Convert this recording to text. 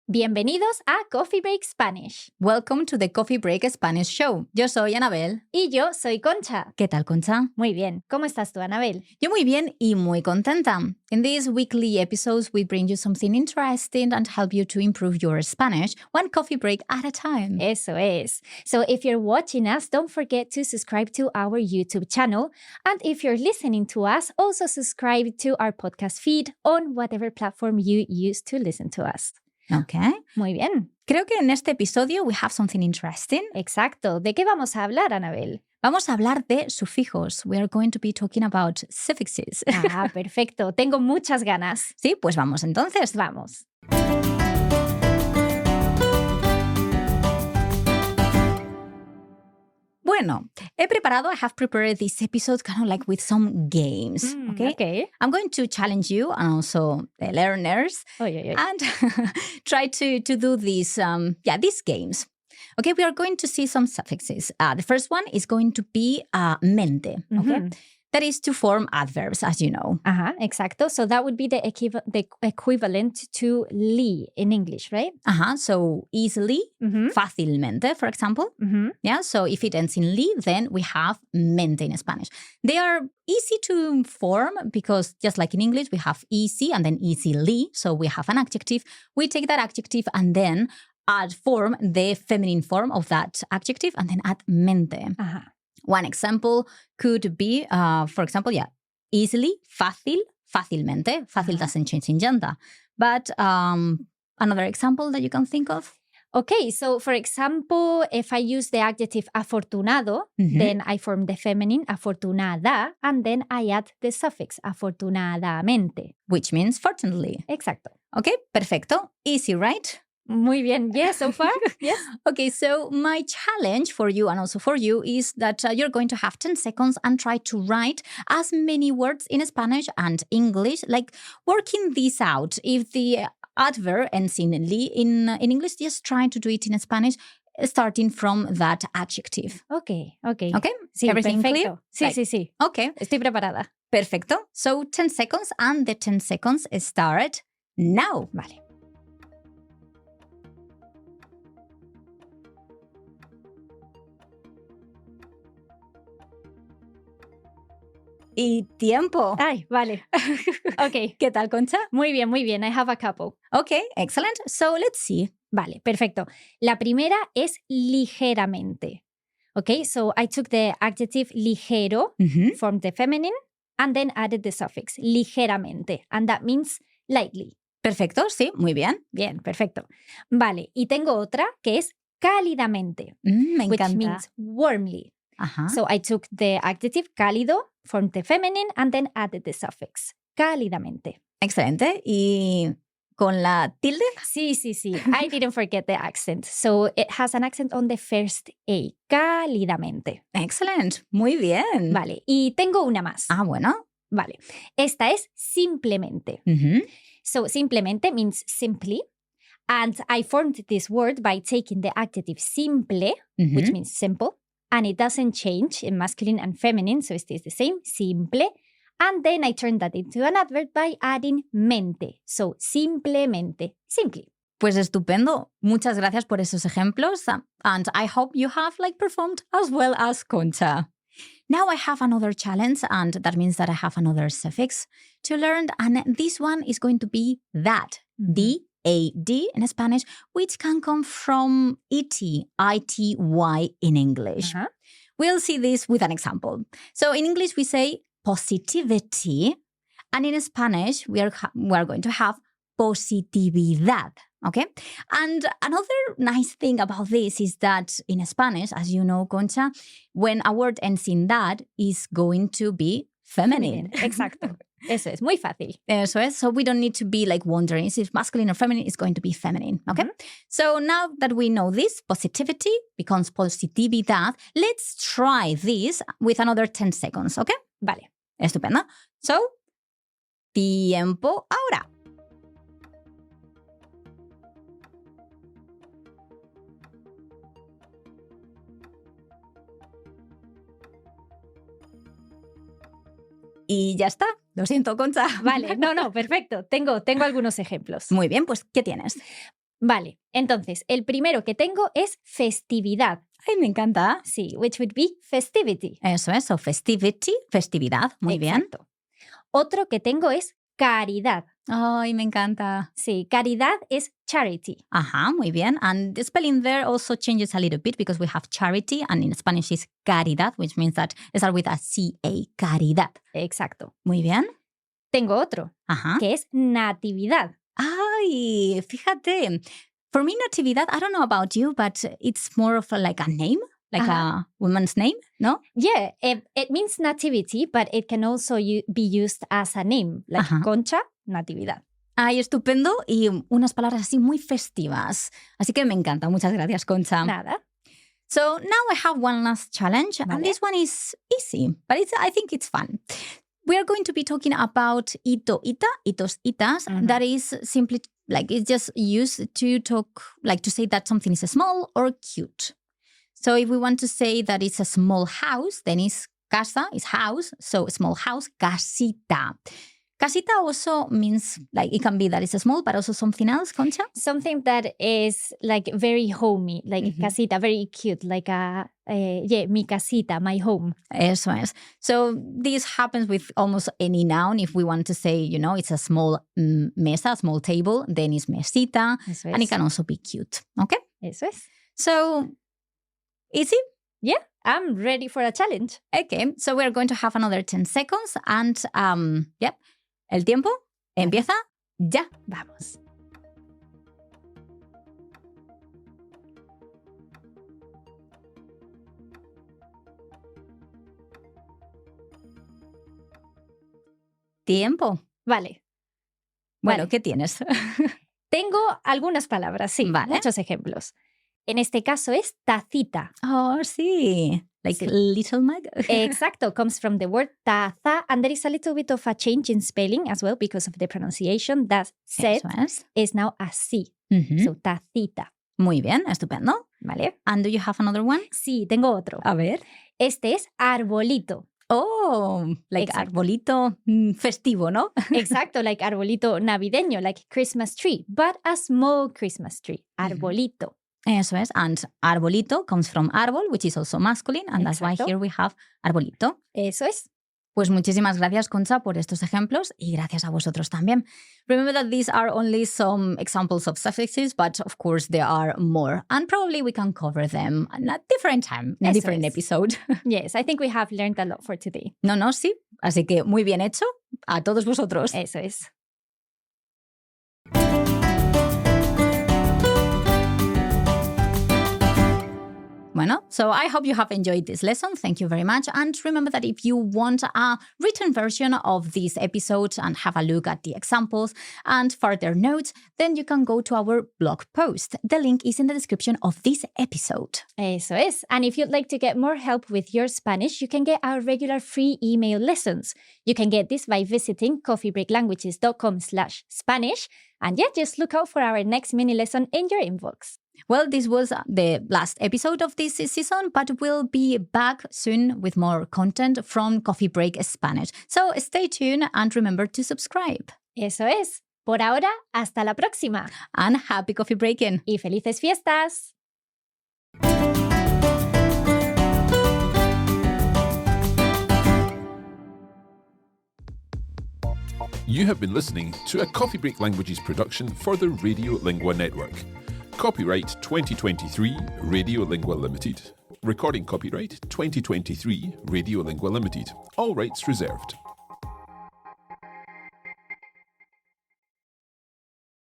Bienvenidos a Coffee Break Spanish. Welcome to the Coffee Break Spanish Show. Yo soy Anabel. Y yo soy Concha. ¿Qué tal, Concha? Muy bien. ¿Cómo estás tú, Anabel? Yo muy bien y muy contenta. In these weekly episodes, we bring you something interesting and help you to improve your Spanish one coffee break at a time. Eso es. So if you're watching us, don't forget to subscribe to our YouTube channel. And if you're listening to us, also subscribe to our podcast feed on whatever platform you use to listen to us. Okay. Muy bien. Creo que en este episodio we have something interesting. Exacto. ¿De qué vamos a hablar, Anabel? Vamos a hablar de sufijos. We are going to be talking about suffixes. Ah, perfecto. Tengo muchas ganas. Sí, pues vamos entonces. Vamos. Bueno, I have prepared this episode kind of like with some games, Okay. I'm going to challenge you and also the learners and try to do these games. Okay, we are going to see some suffixes. The first one is going to be mente, okay? That is to form adverbs, as you know. Ajá, exacto. So that would be the equivalent to li in English, right? So easily, fácilmente, for example. Yeah, so if it ends in li, then we have mente in Spanish. They are easy to form because just like in English, we have easy and then easily. So we have an adjective. We take that adjective and then add form, the feminine form of that adjective, and then add mente. Ajá. One example could be, for example, easily, fácil, fácilmente. Fácil doesn't change in gender. But another example that you can think of? Okay, so for example, if I use the adjective afortunado, then I form the feminine afortunada, and then I add the suffix afortunadamente. Which means fortunately. Exacto. Okay, perfecto. Easy, right? Muy bien. Yes, so far. Yes. Okay, so my challenge for you and also for you is that you're going to have 10 seconds and try to write as many words in Spanish and English, like working this out. If the adverb ends in li in English, just try to do it in Spanish, starting from that adjective. Okay. Okay? Sí, Everything perfecto. clear? Sí. Okay. Estoy preparada. Perfecto. So 10 seconds and the 10 seconds start now. Vale. Y tiempo. Ay, vale. Okay. ¿Qué tal, Concha? Muy bien. I have a couple. Okay, excellent. So let's see. Vale, perfecto. La primera es ligeramente. Okay, so I took the adjective ligero from the feminine and then added the suffix ligeramente. And that means lightly. Perfecto, sí, muy bien. Bien, perfecto. Vale, y tengo otra que es cálidamente. Me which encanta. means warmly. Ajá. So I took the adjective cálido from the feminine and then added the suffix cálidamente. Excelente. ¿Y con la tilde? Sí. I didn't forget the accent. So it has an accent on the first A. Cálidamente. Excellent. Muy bien. Vale. Y tengo una más. Bueno. Vale. Esta es simplemente. So simplemente means simply. And I formed this word by taking the adjective simple, which means simple. And it doesn't change in masculine and feminine, so it stays the same, simple. And then I turned that into an adverb by adding mente. So, simplemente, simply. Pues estupendo. Muchas gracias por esos ejemplos. And I hope you have performed as well as Concha. Now I have another challenge, and that means that I have another suffix to learn. And this one is going to be that. D-A-D in Spanish, which can come from ity, I-T-Y in English. We'll see this with an example. So in English, we say positivity, and in Spanish, we are going to have positividad, okay? And another nice thing about this is that in Spanish, as you know, Concha, when a word ends in that, is going to be feminine. Exacto. Eso es, muy fácil. Eso es. So we don't need to be wondering, is it masculine or feminine? It's going to be feminine, okay? So now that we know this, positivity becomes positividad. Let's try this with another 10 seconds, okay? Vale. Estupendo. So, tiempo ahora. Y ya está. Lo siento, Concha. Vale, no, perfecto. Tengo algunos ejemplos. Muy bien, pues, ¿qué tienes? Vale, entonces, el primero que tengo es festividad. Ay, me encanta. Sí, which would be festivity. Eso es, so festivity, festividad. Muy bien. Exacto. Otro que tengo es caridad. Ay, me encanta. Sí, caridad es charity. Ajá, muy bien. And the spelling there also changes a little bit because we have charity and in Spanish is caridad, which means that it starts with a C-A, caridad. Exacto. Muy bien. Tengo otro, Ajá. que es natividad. Ay, fíjate. For me, natividad, I don't know about you, but it's more of like a name, like a woman's name, no? Yeah, it means nativity, but it can also be used as a name, like Concha, natividad. Ay, estupendo. Y unas palabras así muy festivas. Así que me encanta. Muchas gracias, Concha. Nada. So now I have one last challenge, and this one is easy, but I think it's fun. We are going to be talking about ito, ita, itos, itas. That is simply like it's just used to talk, like to say that something is small or cute. So if we want to say that it's a small house, then it's casa, is house. So small house, casita. Casita also means like it can be that it's small, but also something else, Concha? Something that is like very homey, like casita, very cute, like mi casita, my home. Eso es. So this happens with almost any noun. If we want to say, you know, it's a small mesa, small table, then it's mesita. Eso es. And it can also be cute. Okay? Eso es. So, easy? Yeah, I'm ready for a challenge. Okay, so we're going to have another 10 seconds. And, el tiempo empieza ya. Vamos. Tiempo. Vale. Bueno, Vale. ¿qué tienes? Tengo algunas palabras, sí, muchos ejemplos. En este caso es tacita. Oh, sí. Like little mug. Exacto. Comes from the word taza, and there is a little bit of a change in spelling as well because of the pronunciation. That Z is now a C. So tacita. Muy bien, estupendo. Vale. And do you have another one? Sí, tengo otro. A ver. Este es arbolito. Oh, like arbolito festivo, ¿no? Exacto, like arbolito navideño, like Christmas tree, but a small Christmas tree. Arbolito. Eso es. And arbolito comes from árbol, which is also masculine. And that's why here we have arbolito. Eso es. Pues muchísimas gracias, Concha, por estos ejemplos y gracias a vosotros también. Remember that these are only some examples of suffixes, but of course there are more. And probably we can cover them at a different time, in a different episode. Yes, I think we have learned a lot for today. No, sí. Así que muy bien hecho a todos vosotros. Eso es. Bueno, so I hope you have enjoyed this lesson. Thank you very much. And remember that if you want a written version of this episode and have a look at the examples and further notes, then you can go to our blog post. The link is in the description of this episode. Eso es. And if you'd like to get more help with your Spanish, you can get our regular free email lessons. You can get this by visiting coffeebreaklanguages.com/Spanish. And yeah, just look out for our next mini lesson in your inbox. Well, this was the last episode of this season, but we'll be back soon with more content from Coffee Break Spanish. So stay tuned and remember to subscribe. Eso es. Por ahora, hasta la próxima. And happy coffee breaking. Y felices fiestas. You have been listening to a Coffee Break Languages production for the Radiolingua Network. Copyright 2023 Radiolingua Limited. Recording copyright 2023 Radiolingua Limited. All rights reserved.